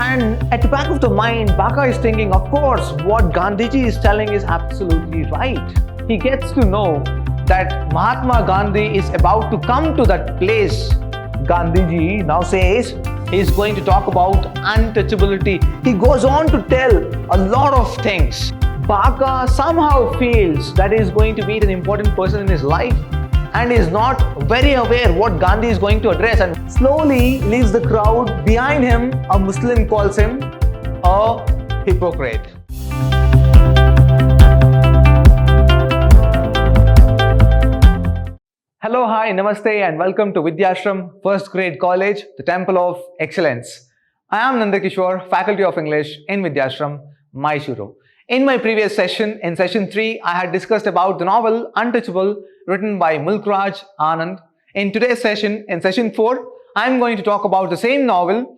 And at the back of the mind, Bacca is thinking, of course, what Gandhiji is telling is absolutely right. He gets to know that Mahatma Gandhi is about to come to that place. Gandhiji now says he is going to talk about untouchability. He goes on to tell a lot of things. Bacca somehow feels that he is going to meet an important person in his life and is not very aware what Gandhi is going to address, and slowly leaves the crowd behind him. A Muslim calls him a hypocrite. Hello, hi, namaste and welcome to Vidhyaashram, first grade college, the temple of excellence. I am Nandakishore, faculty of English in Vidhyaashram, MYSURU. In my previous session, in session 3, I had discussed about the novel Untouchable written by Mulkraj Anand. In today's session, in session 4, I am going to talk about the same novel,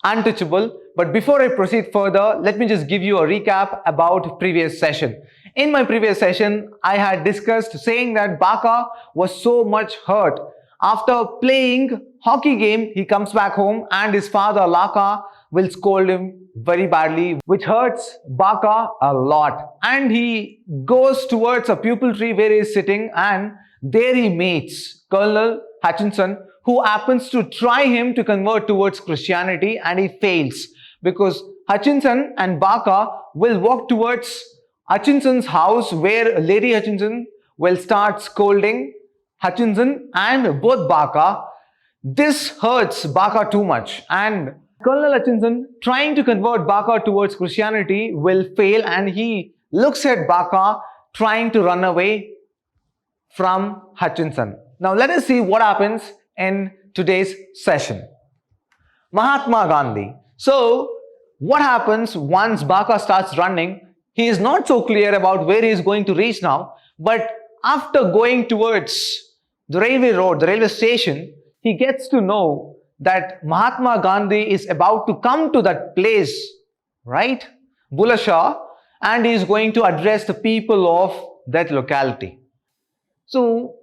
Untouchable. But before I proceed further, let me just give you a recap about previous session. In my previous session, I had discussed saying that Bacca was so much hurt. After playing hockey game, he comes back home and his father Laka will scold him very badly, which hurts Bacca a lot. And he goes towards a pupil tree where he is sitting, and there he meets Colonel Hutchinson, who happens to try him to convert towards Christianity, and he fails because Hutchinson and Bacca will walk towards Hutchinson's house, where Lady Hutchinson will start scolding Hutchinson and both Bacca. This hurts Bacca too much, and Colonel Hutchinson, trying to convert Bacca towards Christianity, will fail, and he looks at Bacca trying to run away from Hutchinson. Now let us see what happens in today's session. Mahatma Gandhi. So what happens once Bacca starts running? He is not so clear about where he is going to reach now, but after going towards the railway road, the railway station, he gets to know that Mahatma Gandhi is about to come to that place, right? Bulleh Shah, and he is going to address the people of that locality. So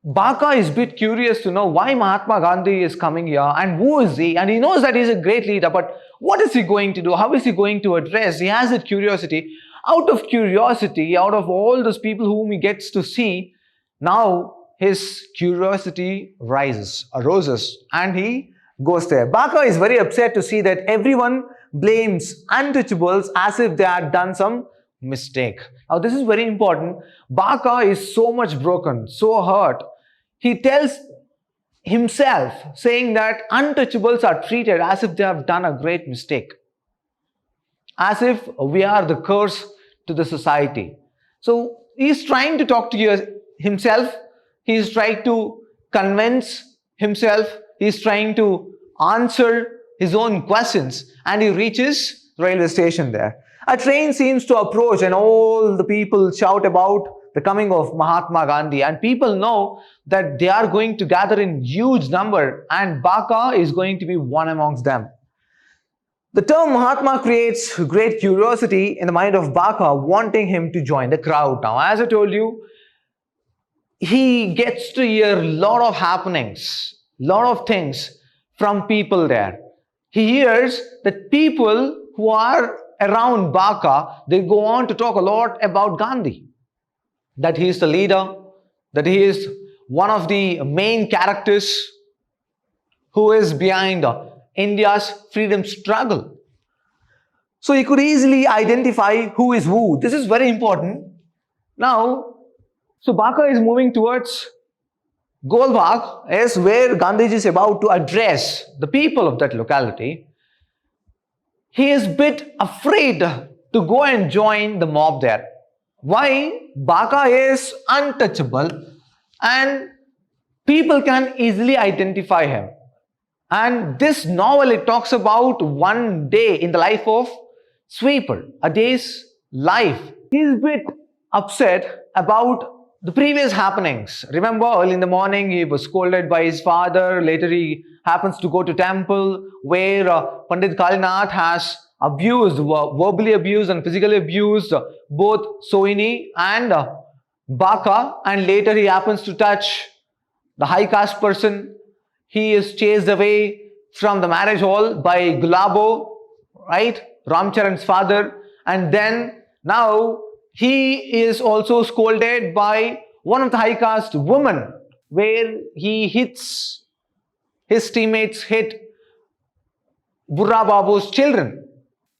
Bacca is a bit curious to know why Mahatma Gandhi is coming here and who is he, and he knows that he is a great leader, but what is he going to do? How is he going to address? He has that curiosity. Out of curiosity, out of all those people whom he gets to see, now his curiosity arises, and he goes there. Bacca is very upset to see that everyone blames untouchables as if they had done some mistake. Now this is very important. Bacca is so much broken, so hurt. He tells himself, saying that untouchables are treated as if they have done a great mistake, as if we are the curse to the society. So he's trying to talk to himself. He's trying to convince himself. He's trying to answer his own questions, and he reaches the railway station there. A train seems to approach, and all the people shout about the coming of Mahatma Gandhi, and people know that they are going to gather in huge number, and Bacca is going to be one amongst them. The term Mahatma creates great curiosity in the mind of Bacca, wanting him to join the crowd. Now, as I told you, he gets to hear a lot of happenings, lot of things from people there. He hears that people who are around Bacca, they go on to talk a lot about Gandhi, that he is the leader, that he is one of the main characters who is behind India's freedom struggle. So you could easily identify who is who. This is very important. Now, so Bacca is moving towards Golbagh, is where Gandhiji is about to address the people of that locality. He is a bit afraid to go and join the mob there. Why? Bacca is untouchable and people can easily identify him. And this novel, it talks about one day in the life of sweeper, a day's life. He is a bit upset about the previous happenings. Remember, early in the morning, he was scolded by his father. Later, he happens to go to temple where Pandit Kalinath has abused, verbally abused and physically abused both Sohini and Bacca. And later, he happens to touch the high caste person. He is chased away from the marriage hall by Gulabo, right? Ramcharan's father. And then now he is also scolded by one of the high caste women, where he hits, his teammates hit Burra Babu's children.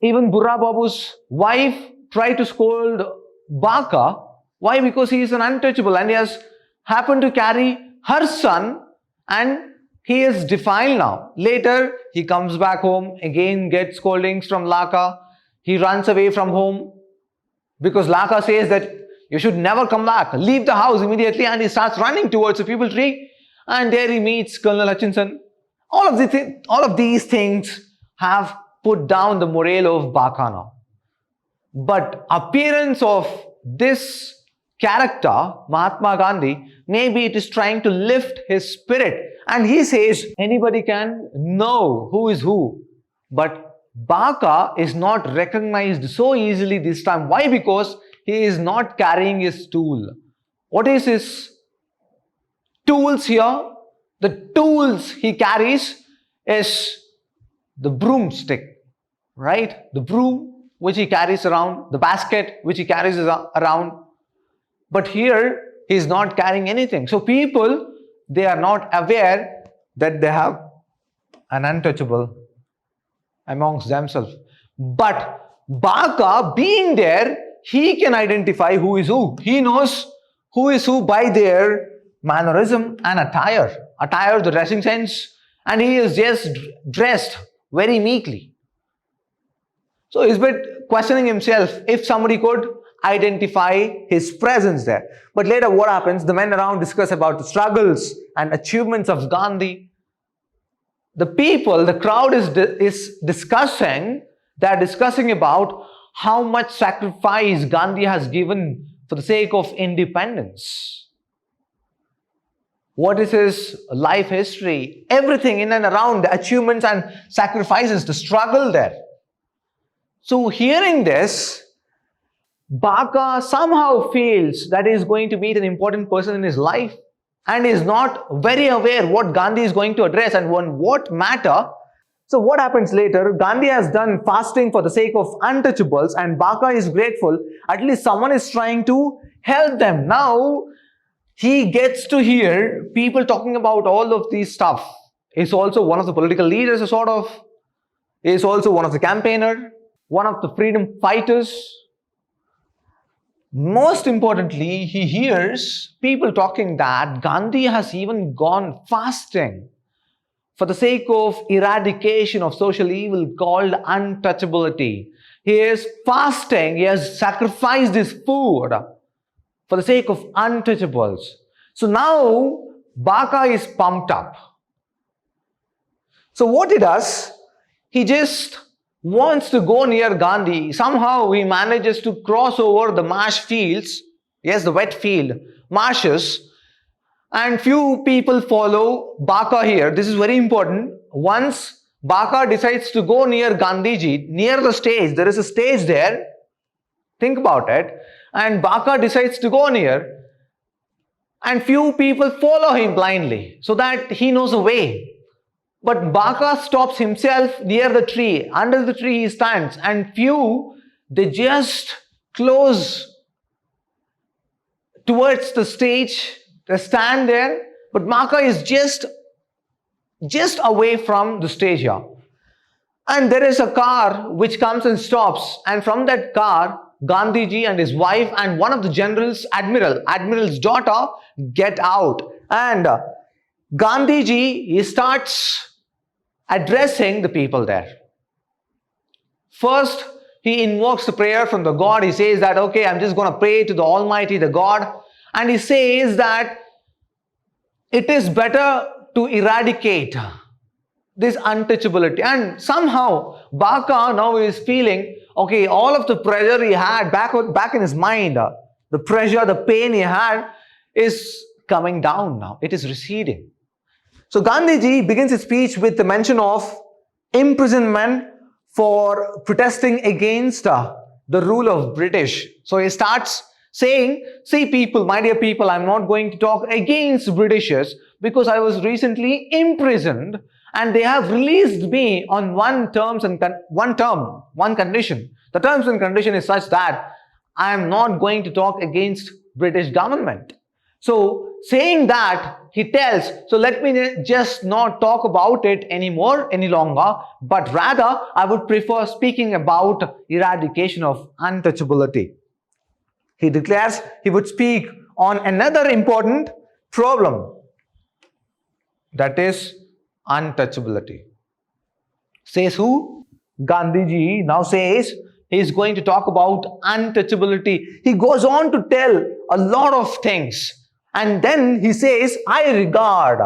Even Burra Babu's wife tried to scold Bacca. Why? Because he is an untouchable and he has happened to carry her son, and he is defiled now. Later, he comes back home, again gets scoldings from Laka. He runs away from home because Laka says that you should never come back. Leave the house immediately, and he starts running towards the people tree, and there he meets Colonel Hutchinson. All of these things have put down the morale of Bacca now. But appearance of this character, Mahatma Gandhi, maybe it is trying to lift his spirit. And he says anybody can know who is who. But Bacca is not recognized so easily this time. Why? Because he is not carrying his tool. What is his tools here? The tools he carries is the broomstick, right? The broom which he carries around, the basket which he carries around. But here he is not carrying anything. So people, they are not aware that they have an untouchable amongst themselves. But Bacca, being there, he can identify who is who. He knows who is who by their mannerism and attire. Attire, the dressing sense, and he is just dressed very meekly. So he's been questioning himself if somebody could identify his presence there. But later what happens? The men around discuss about the struggles and achievements of Gandhi. The people, the crowd is discussing, they're discussing about how much sacrifice Gandhi has given for the sake of independence. What is his life history? Everything in and around the achievements and sacrifices, the struggle there. So hearing this, Bacca somehow feels that he is going to meet an important person in his life and is not very aware what Gandhi is going to address and on what matter. So what happens later? Gandhi has done fasting for the sake of untouchables, and Bacca is grateful. At least someone is trying to help them. Now he gets to hear people talking about all of these stuff. He's also one of the political leaders, sort of. He's also one of the campaigner, one of the freedom fighters. Most importantly, he hears people talking that Gandhi has even gone fasting for the sake of eradication of social evil called untouchability. He is fasting, he has sacrificed his food for the sake of untouchables. So now Bacca is pumped up. So what he does, he just wants to go near Gandhi. Somehow he manages to cross over the marsh fields, yes, the wet field, marshes, and few people follow Bacca here. This is very important. Once Bacca decides to go near Gandhiji, near the stage, there is a stage there, think about it, and Bacca decides to go near, and few people follow him blindly so that he knows the way. But Bacca stops himself near the tree. Under the tree he stands, and few, they just close towards the stage. They stand there, but Bacca is just away from the stage here. And there is a car which comes and stops, and from that car, Gandhiji and his wife and one of the generals, Admiral's daughter, get out. And Gandhiji, he starts addressing the people there. First, he invokes the prayer from the God. He says that, okay, I'm just going to pray to the Almighty, the God. And he says that it is better to eradicate this untouchability. And somehow, Bacca now is feeling, okay, all of the pressure he had back in his mind, the pressure, the pain he had is coming down now. It is receding. So Gandhiji begins his speech with the mention of imprisonment for protesting against the rule of British. So he starts saying, see people, my dear people, I'm not going to talk against Britishers because I was recently imprisoned and they have released me on one condition. The terms and condition is such that I am not going to talk against British government. So saying that, he tells, so let me just not talk about it any longer, but rather I would prefer speaking about eradication of untouchability. He declares he would speak on another important problem, that is untouchability. Says who? Gandhiji now says he is going to talk about untouchability. He goes on to tell a lot of things. And then he says, I regard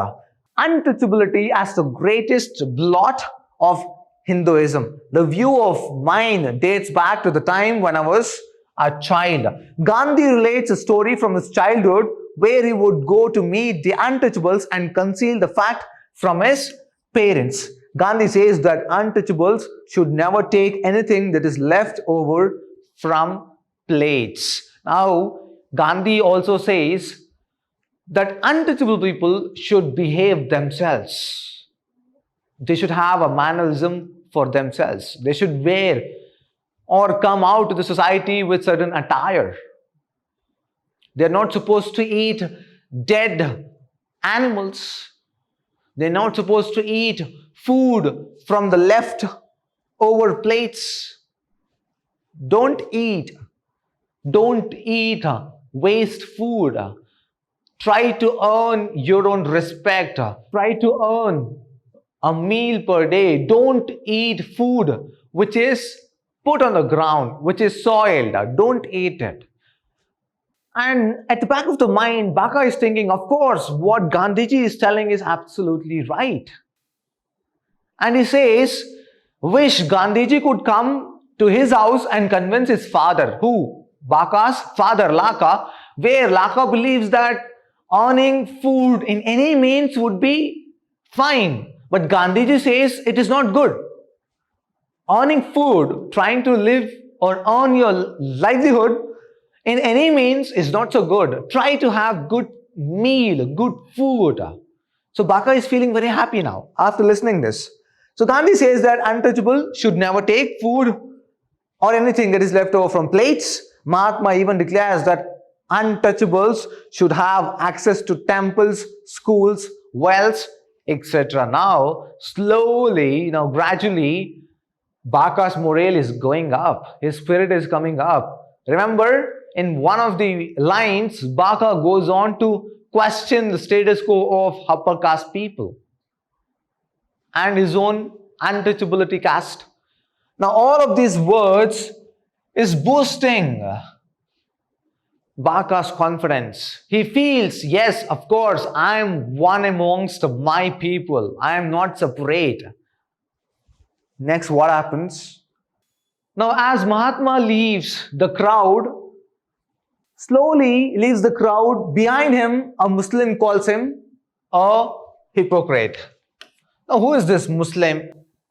untouchability as the greatest blot of Hinduism. The view of mine dates back to the time when I was a child. Gandhi relates a story from his childhood where he would go to meet the untouchables and conceal the fact from his parents. Gandhi says that untouchables should never take anything that is left over from plates. Now, Gandhi also says that untouchable people should behave themselves. They should have a mannerism for themselves. They should wear or come out to the society with certain attire. They're not supposed to eat dead animals. They're not supposed to eat food from the left over plates. Don't eat waste food. Try to earn your own respect. Try to earn a meal per day. Don't eat food which is put on the ground, which is soiled. Don't eat it. And at the back of the mind, Bacca is thinking, of course, what Gandhiji is telling is absolutely right. And he says, wish Gandhiji could come to his house and convince his father. Who? Bacca's father, Laka, where Laka believes that earning food in any means would be fine. But Gandhiji says it is not good. Earning food, trying to live or earn your livelihood in any means is not so good. Try to have good meal, good food. So Bacca is feeling very happy now after listening this. So Gandhi says that untouchable should never take food or anything that is left over from plates. Mahatma even declares that untouchables should have access to temples, schools, wells, etc. Now, slowly, gradually, Bacca's morale is going up. His spirit is coming up. Remember, in one of the lines, Bacca goes on to question the status quo of upper caste people and his own untouchability caste. Now, all of these words is boosting Bacca's confidence. He feels, yes, of course, I am one amongst my people. I am not separate. Next, what happens? Now, as Mahatma leaves the crowd, slowly leaves the crowd, behind him, a Muslim calls him a hypocrite. Now, who is this Muslim?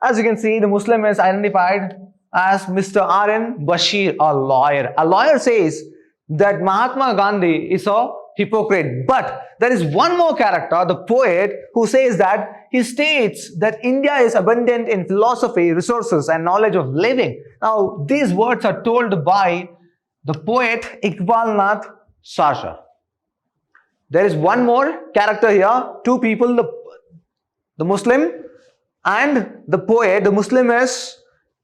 As you can see, the Muslim is identified as Mr. R.N. Bashir, a lawyer. A lawyer says that Mahatma Gandhi is a hypocrite. But there is one more character, the poet, who says that he states that India is abundant in philosophy, resources, and knowledge of living. Now, these words are told by the poet Iqbal Nath Sasha. There is one more character here, two people, the Muslim and the poet. The Muslim is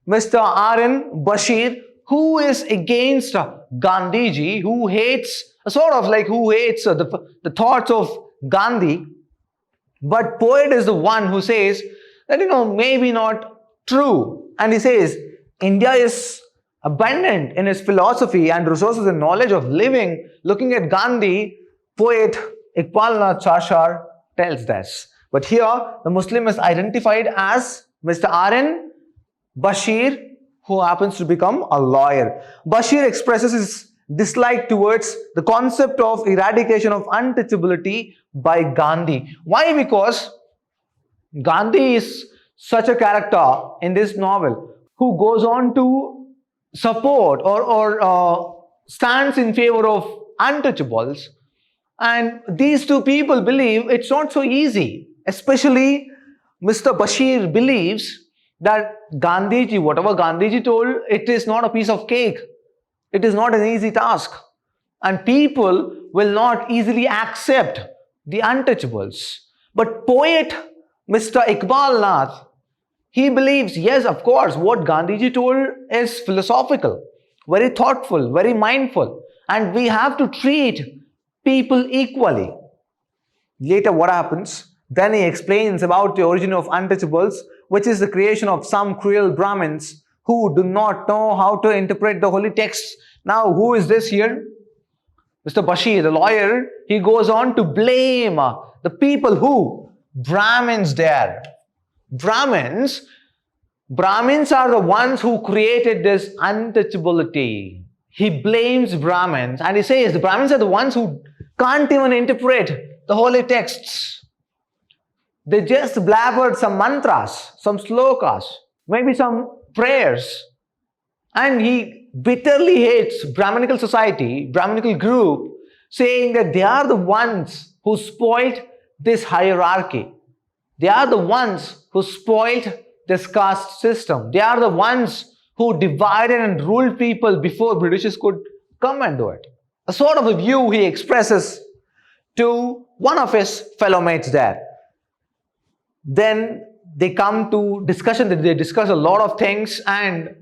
Mr. R.N. Bashir, who is against Gandhiji, who hates, the thoughts of Gandhi. But poet is the one who says that, maybe not true. And he says, India is abundant in its philosophy and resources and knowledge of living. Looking at Gandhi, poet Iqbal Nath Sasha tells this. But here, the Muslim is identified as Mr. R.N. Bashir, who happens to become a lawyer. Bashir expresses his dislike towards the concept of eradication of untouchability by Gandhi. Why? Because Gandhi is such a character in this novel who goes on to support or stands in favor of untouchables. And these two people believe it's not so easy, especially Mr. Bashir believes that Gandhiji, whatever Gandhiji told, it is not a piece of cake. It is not an easy task. And people will not easily accept the untouchables. But poet Mr. Iqbal Nath, he believes, yes, of course, what Gandhiji told is philosophical, very thoughtful, very mindful. And we have to treat people equally. Later, what happens? Then he explains about the origin of untouchables, which is the creation of some cruel Brahmins who do not know how to interpret the holy texts. Now, who is this here? Mr. Bashir, the lawyer, he goes on to blame the people who? Brahmins there. Brahmins are the ones who created this untouchability. He blames Brahmins and he says the Brahmins are the ones who can't even interpret the holy texts. They just blabbered some mantras, some slokas, maybe some prayers. And he bitterly hates Brahminical society, Brahminical group, saying that they are the ones who spoiled this hierarchy. They are the ones who spoiled this caste system. They are the ones who divided and ruled people before Britishers could come and do it. A sort of a view he expresses to one of his fellow mates there. Then they come to discussion, they discuss a lot of things, and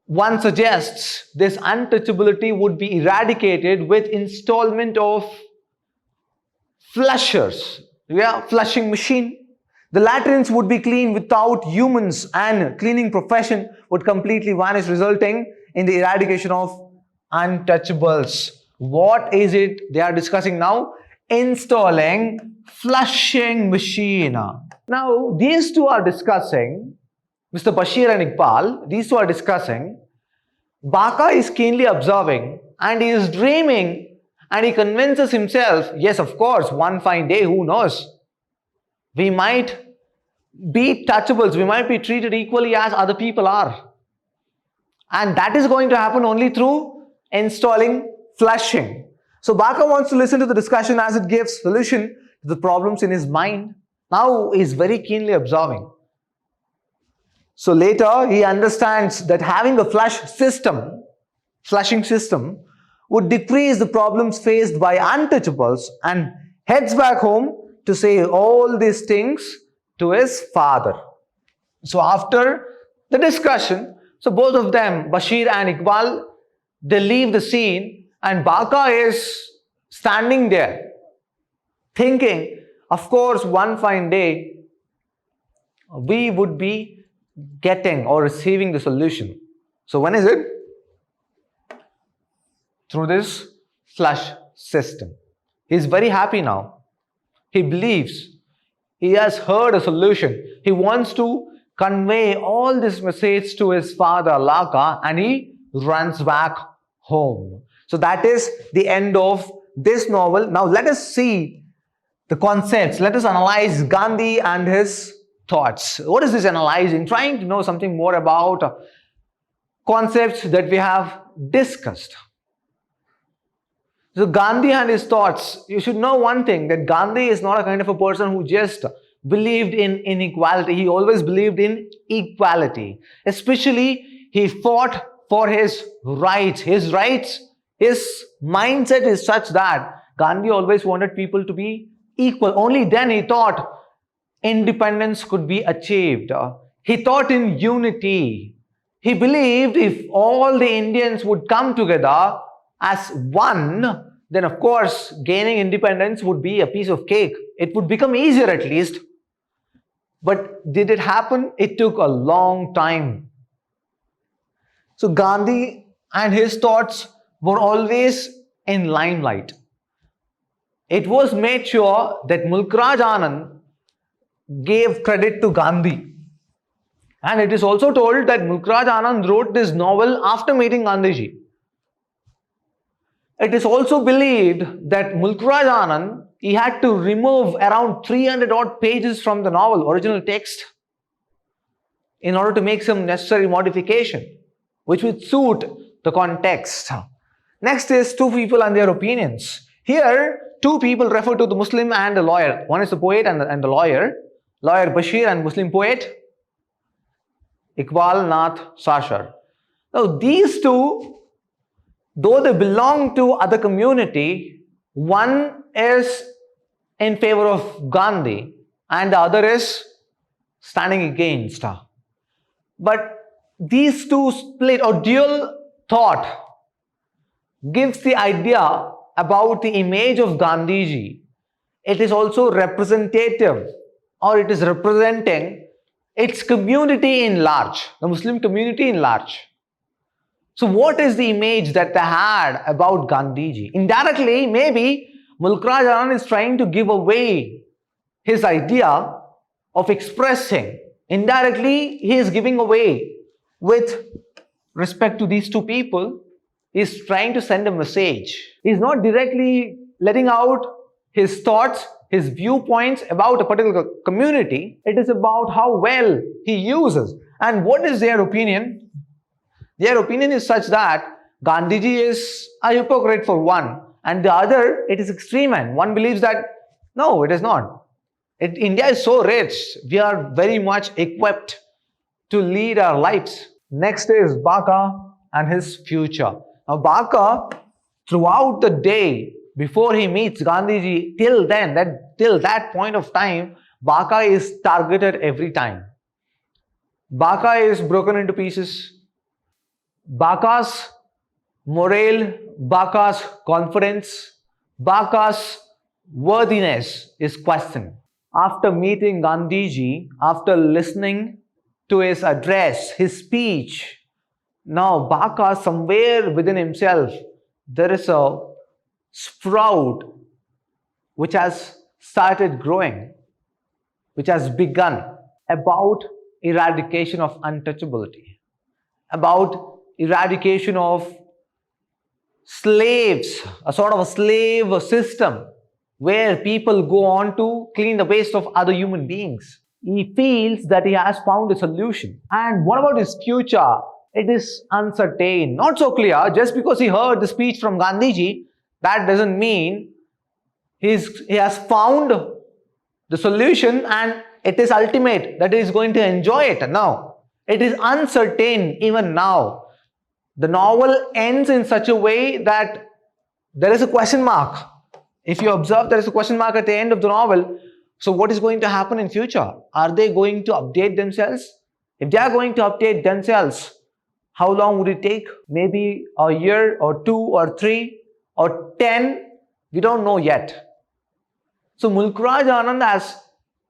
one suggests this untouchability would be eradicated with installment of flushers. Yeah, flushing machine. The latrines would be clean without humans and cleaning profession would completely vanish, resulting in the eradication of untouchables. What is it they are discussing now? Installing flushing machine. Now, these two are discussing, Mr. Bashir and Iqbal, these two are discussing. Bacca is keenly observing and he is dreaming and he convinces himself, yes, of course, one fine day, who knows? We might be touchables, we might be treated equally as other people are. And that is going to happen only through installing flushing. So Bacca wants to listen to the discussion as it gives solution to the problems in his mind. Now he is very keenly observing. So later he understands that having a flushing system would decrease the problems faced by untouchables and heads back home to say all these things to his father. So after the discussion, so both of them, Bashir and Iqbal, they leave the scene and Bacca is standing there thinking, of course, one fine day we would be getting or receiving the solution. So when is it? Through this flush system. He is very happy now. He believes he has heard a solution. He wants to convey all this message to his father Laka and he runs back home. So that is the end of this novel. Now let us see the concepts. Let us analyze Gandhi and his thoughts. What is this analyzing? Trying to know something more about concepts that we have discussed. So Gandhi and his thoughts, you should know one thing, that Gandhi is not a kind of a person who just believed in inequality. He always believed in equality. Especially, he fought for his rights. His mindset is such that Gandhi always wanted people to be equal. Only then he thought independence could be achieved. He thought in unity. He believed if all the Indians would come together as one, then of course gaining independence would be a piece of cake. It would become easier at least. But did it happen? It took a long time. So Gandhi and his thoughts were always in limelight. It was made sure that Mulkraj Anand gave credit to Gandhi. And it is also told that Mulkraj Anand wrote this novel after meeting Gandhiji. It is also believed that Mulkraj Anand, he had to remove around 300 odd pages from the novel, original text, in order to make some necessary modification, which would suit the context. Next is two people and their opinions. Here, two people refer to the Muslim and the lawyer. One is the poet and the lawyer. lawyer Bashir and Muslim poet Iqbal Nath Sashar. Now these two, though they belong to other community, one is in favor of Gandhi and the other is standing against her. But these two split or dual thought gives the idea about the image of Gandhiji. It is also representative, or it is representing its community in large, the Muslim community in large. So what is the image that they had about Gandhiji? Indirectly, maybe Mulk Raj Anand is trying to give away his idea of expressing. Indirectly, he is giving away with respect to these two people. He is trying to send a message. He is not directly letting out his thoughts, his viewpoints about a particular community. It is about how well he uses. And what is their opinion? Their opinion is such that Gandhiji is a hypocrite for one, and the other, it is extreme man. One believes that, no, it is not. India is so rich, we are very much equipped to lead our lives. Next is Bacca and his future. Now Bacca, throughout the day, before he meets Gandhiji, till that point of time, Bacca is targeted every time. Bacca is broken into pieces. Bacca's morale, Bacca's confidence, Bacca's worthiness is questioned. After meeting Gandhiji, after listening to his address, his speech, now Bacca, somewhere within himself, there is a sprout which has started growing, which has begun about eradication of untouchability, about eradication of slaves, a sort of a slave system where people go on to clean the waste of other human beings. He feels that he has found a solution. And what about his future? It is uncertain, not so clear. Just because he heard the speech from Gandhiji, that doesn't mean he has found the solution and it is ultimate, that he is going to enjoy it. No, it is uncertain even now. The novel ends in such a way that there is a question mark. If you observe, there is a question mark at the end of the novel. So what is going to happen in future? Are they going to update themselves? If they are going to update themselves, how long would it take? Maybe a year or 2 or 3 or 10? We don't know yet. So Mulk Raj Anand has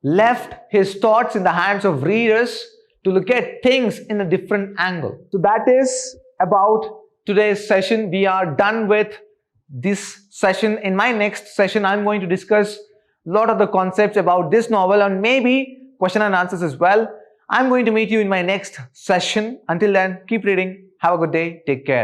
left his thoughts in the hands of readers to look at things in a different angle. So that is about today's session. We are done with this session. In my next session, I'm going to discuss a lot of the concepts about this novel and maybe question and answers as well. I'm going to meet you in my next session. Until then, keep reading. Have a good day. Take care.